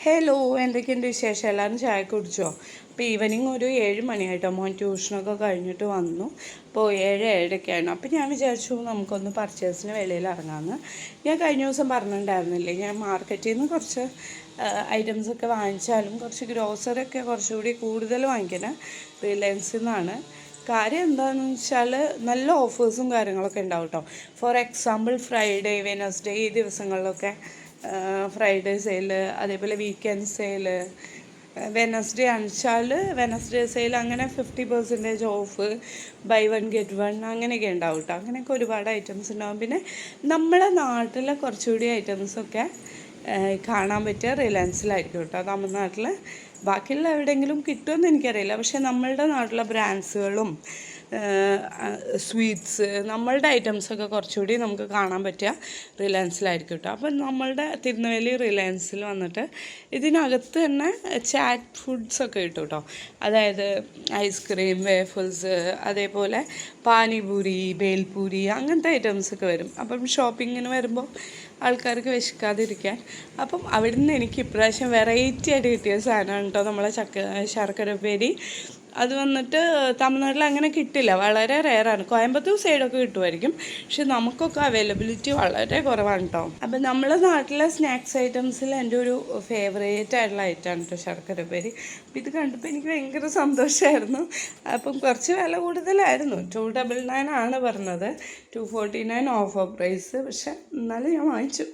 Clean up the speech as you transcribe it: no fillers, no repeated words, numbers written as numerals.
Hello, എന്തൊക്കെയുണ്ട് വിശേഷം? എല്ലാവരും ചായ കുടിച്ചോ? അപ്പോൾ ഈവനിങ് ഒരു 7 മണിയായിട്ടോ. മോൻ ട്യൂഷനൊക്കെ കഴിഞ്ഞിട്ട് വന്നു. അപ്പോൾ 7-7:30 അപ്പോൾ ഞാൻ വിചാരിച്ചു നമുക്കൊന്ന് പർച്ചേസിന് വെളിയിൽ ഇറങ്ങാമെന്ന്. ഞാൻ കഴിഞ്ഞ ദിവസം പറഞ്ഞിട്ടുണ്ടായിരുന്നില്ലേ, ഞാൻ മാർക്കറ്റിൽ നിന്ന് കുറച്ച് ഐറ്റംസൊക്കെ വാങ്ങിച്ചാലും കുറച്ച് ഗ്രോസറിയൊക്കെ കുറച്ചുകൂടി കൂടുതൽ വാങ്ങിക്കുന്നത് റിലയൻസിൽ നിന്നാണ്. കാര്യം എന്താണെന്ന് വെച്ചാൽ നല്ല ഓഫേഴ്സും കാര്യങ്ങളൊക്കെ ഉണ്ടാവും കേട്ടോ. ഫോർ എക്സാമ്പിൾ ഫ്രൈഡേ, വെനസ്ഡേ ഈ ദിവസങ്ങളിലൊക്കെ ഫ്രൈഡേ സെയില്, അതേപോലെ വീക്കെൻഡ് സെയില്, വെനസ്ഡേ അണിച്ചാൽ വെനസ്ഡേ സെയിൽ, അങ്ങനെ 50% off, buy one get one അങ്ങനെയൊക്കെ ഉണ്ടാവും കേട്ടോ. അങ്ങനെയൊക്കെ ഒരുപാട് ഐറ്റംസ് ഉണ്ടാകും. പിന്നെ നമ്മളെ നാട്ടിലെ കുറച്ചുകൂടി ഐറ്റംസൊക്കെ കാണാൻ പറ്റിയ റിലയൻസിലായിരിക്കും കേട്ടോ. തമിഴ്നാട്ടിൽ ബാക്കിയുള്ള എവിടെയെങ്കിലും കിട്ടുമെന്ന് എനിക്കറിയില്ല. പക്ഷേ നമ്മളുടെ നാട്ടിലെ ബ്രാൻഡ്സുകളും സ്വീറ്റ്സ്, നമ്മളുടെ ഐറ്റംസൊക്കെ കുറച്ചുകൂടി നമുക്ക് കാണാൻ പറ്റുക റിലയൻസിലായിരിക്കും കേട്ടോ. അപ്പം നമ്മളുടെ തിരുനെല്ലി റിലയൻസിൽ വന്നിട്ട് ഇതിനകത്ത് തന്നെ ചാറ്റ് ഫുഡ്സൊക്കെ കിട്ടും കേട്ടോ. അതായത് ഐസ്ക്രീം, വേഫിൾസ്, അതേപോലെ പാനിപൂരി, ബേൽപൂരി അങ്ങനത്തെ ഐറ്റംസൊക്കെ വരും. അപ്പം ഷോപ്പിങ്ങിന് വരുമ്പോൾ ആൾക്കാർക്ക് വിശക്കാതിരിക്കാൻ. അപ്പം അവിടെ നിന്ന് എനിക്ക് ഇപ്രാവശ്യം വെറൈറ്റി ആയിട്ട് കിട്ടിയ സാധനമാണ് കേട്ടോ നമ്മളെ ശർക്കര ഉപ്പേരി. അത് വന്നിട്ട് തമിഴ്നാട്ടിൽ അങ്ങനെ കിട്ടില്ല, വളരെ റെയറാണ്. കോയമ്പത്തൂർ സൈഡൊക്കെ കിട്ടുമായിരിക്കും, പക്ഷെ നമുക്കൊക്കെ അവൈലബിലിറ്റി വളരെ കുറവാണ് കേട്ടോ. അപ്പം നമ്മളെ നാട്ടിലെ സ്നാക്സ് ഐറ്റംസിൽ എൻ്റെ ഒരു ഫേവറേറ്റ് ആയിട്ടുള്ള ഐറ്റമാണ് കേട്ടോ ശർക്കര ഉപ്പേരി. അപ്പം ഇത് കണ്ടപ്പോൾ എനിക്ക് ഭയങ്കര സന്തോഷമായിരുന്നു. അപ്പം കുറച്ച് വില കൂടുതലായിരുന്നു, 299 ആണ് പറഞ്ഞത്, 249 ഓഫർ പ്രൈസ്. പക്ഷെ എന്നാലും ഞാൻ വാങ്ങിച്ചു.